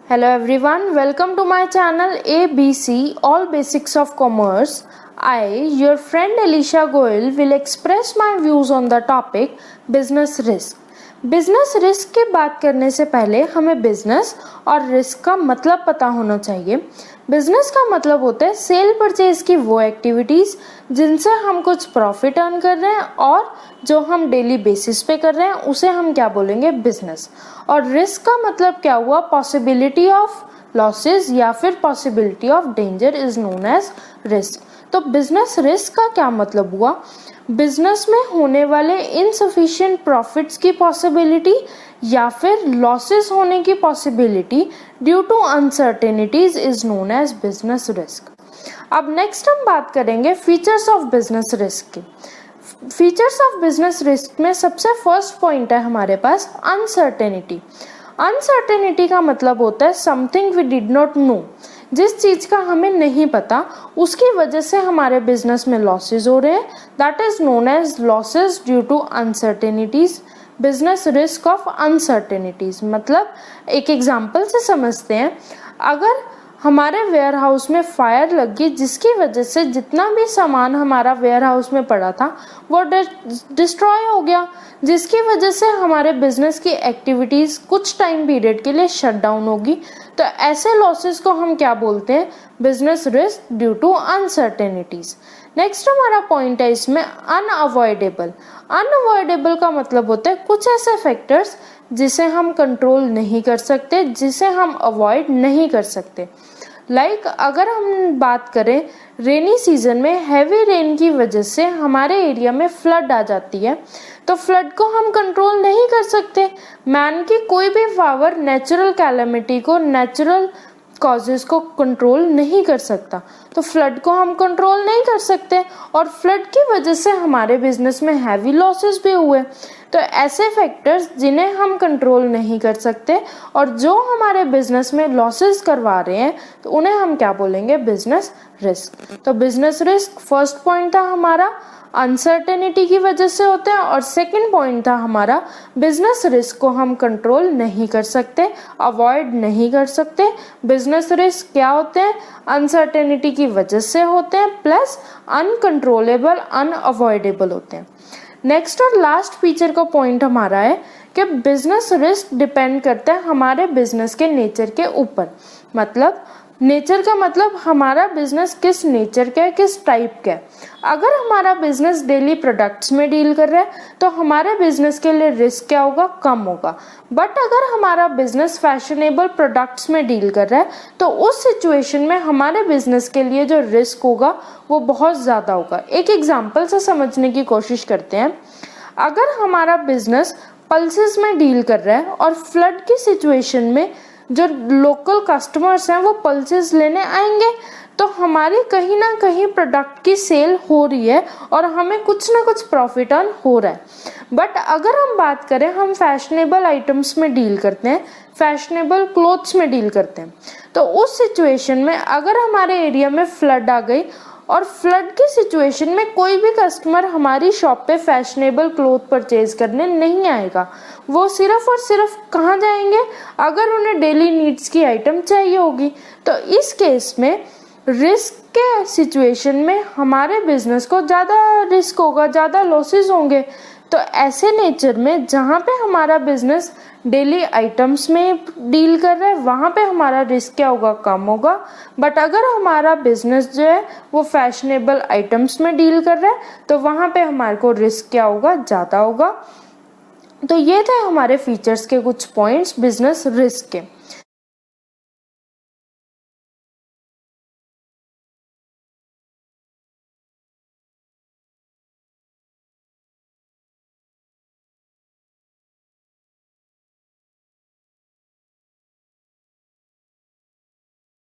Hello everyone, welcome to my channel ABC All Basics of Commerce. I, your friend Elisha Goel, will express my views on the topic Business Risk. Business risk की बात करने से पहले हमें business और risk का मतलब पता होना चाहिए। बिजनेस का मतलब होता है सेल परचेज की वो एक्टिविटीज़ जिनसे हम कुछ प्रॉफिट अर्न कर रहे हैं और जो हम डेली बेसिस पे कर रहे हैं उसे हम क्या बोलेंगे, बिजनेस। और रिस्क का मतलब क्या हुआ, पॉसिबिलिटी ऑफ लॉसेस या फिर possibility of danger is known as risk. तो बिजनेस रिस्क का क्या मतलब हुआ, बिजनेस में होने वाले इनसफिशिएंट प्रॉफिट्स की पॉसिबिलिटी या फिर लॉसेस होने की possibility due to uncertainties is known as business risk. अब नेक्स्ट हम बात करेंगे फीचर्स ऑफ बिजनेस रिस्क की। फीचर्स ऑफ बिजनेस रिस्क में सबसे फर्स्ट पॉइंट है हमारे पास अनसर्टेनिटी। अनसर्टेनिटी का मतलब होता है something we did not know, जिस चीज़ का हमें नहीं पता उसकी वजह से हमारे बिजनेस में लॉसेस हो रहे हैं, that is known as losses due to uncertainties. Business risk of uncertainties मतलब एक एग्जांपल से समझते हैं, अगर हमारे वेयर हाउस में फायर लग गई जिसकी वजह से जितना भी सामान हमारा वेयर हाउस में पड़ा था वो डिस्ट्रॉय हो गया, जिसकी वजह से हमारे बिजनेस की एक्टिविटीज़ कुछ टाइम पीरियड के लिए शट डाउन होगी। तो ऐसे लॉसेस को हम क्या बोलते हैं, business risk due to uncertainties. Next हमारा पॉइंट है इसमें अनअवॉइडेबल। अनअवॉइडेबल का मतलब होता है कुछ ऐसे फैक्टर्स जिसे हम कंट्रोल नहीं कर सकते, जिसे हम अवॉइड नहीं कर सकते। अगर हम बात करें रेनी सीजन में हैवी रेन की वजह से हमारे एरिया में फ्लड आ जाती है, तो फ्लड को हम कंट्रोल नहीं कर सकते। मैन की कोई भी पावर नेचुरल कैलेमिटी को, नेचुरल कॉजेज को कंट्रोल नहीं कर सकता, तो फ्लड को हम कंट्रोल नहीं कर सकते और फ्लड की वजह से हमारे बिजनेस में हैवी लॉसेस भी हुए। तो ऐसे फैक्टर्स जिन्हें हम कंट्रोल नहीं कर सकते और जो हमारे बिजनेस में लॉसेस करवा रहे हैं, तो उन्हें हम क्या बोलेंगे, बिजनेस रिस्क। तो बिजनेस रिस्क फर्स्ट पॉइंट था हमारा अनसर्टेनिटी की वजह से होते हैं, और सेकंड पॉइंट था हमारा बिजनेस रिस्क को हम कंट्रोल नहीं कर सकते, अवॉइड नहीं कर सकते। बिजनेस रिस्क क्या होते हैं, अनसर्टेनिटी की वजह से होते हैं, प्लस अनकंट्रोलेबल, अनअवॉइडेबल होते हैं। नेक्स्ट और लास्ट फीचर का पॉइंट हमारा है कि बिजनेस रिस्क डिपेंड करता है हमारे बिजनेस के नेचर के ऊपर। मतलब नेचर का मतलब हमारा बिजनेस किस नेचर का है, किस टाइप का है। अगर हमारा बिजनेस डेली प्रोडक्ट्स में डील कर रहा है तो हमारे बिजनेस के लिए रिस्क क्या होगा, कम होगा। बट अगर हमारा बिजनेस फैशनेबल प्रोडक्ट्स में डील कर रहा है तो उस सिचुएशन में हमारे बिजनेस के लिए जो रिस्क होगा वो बहुत ज़्यादा होगा। एक एग्जाम्पल से समझने की कोशिश करते हैं। अगर हमारा बिजनेस पल्सेस में डील कर रहा है और फ्लड की सिचुएशन में जो लोकल कस्टमर्स हैं वो पल्सेस लेने आएंगे, तो हमारी कहीं ना कहीं प्रोडक्ट की सेल हो रही है और हमें कुछ ना कुछ प्रॉफिट अर्न हो रहा है। बट अगर हम बात करें, हम फैशनेबल आइटम्स में डील करते हैं, फैशनेबल क्लोथ्स में डील करते हैं, तो उस सिचुएशन में अगर हमारे एरिया में फ्लड आ गई और फ्लड की सिचुएशन में कोई भी कस्टमर हमारी शॉप पे फैशनेबल क्लोथ परचेज करने नहीं आएगा। वो सिर्फ और सिर्फ कहाँ जाएंगे, अगर उन्हें डेली नीड्स की आइटम चाहिए होगी। तो इस केस में रिस्क के सिचुएशन में हमारे बिजनेस को ज़्यादा रिस्क होगा, ज़्यादा लॉसेस होंगे। तो ऐसे नेचर में जहाँ पे हमारा बिजनेस डेली आइटम्स में डील कर रहा है वहाँ पे हमारा रिस्क क्या होगा, कम होगा। बट अगर हमारा बिजनेस जो है वो फैशनेबल आइटम्स में डील कर रहा है तो वहाँ पे हमारे को रिस्क क्या होगा, ज़्यादा होगा। तो ये थे हमारे फीचर्स के कुछ पॉइंट्स बिजनेस रिस्क के।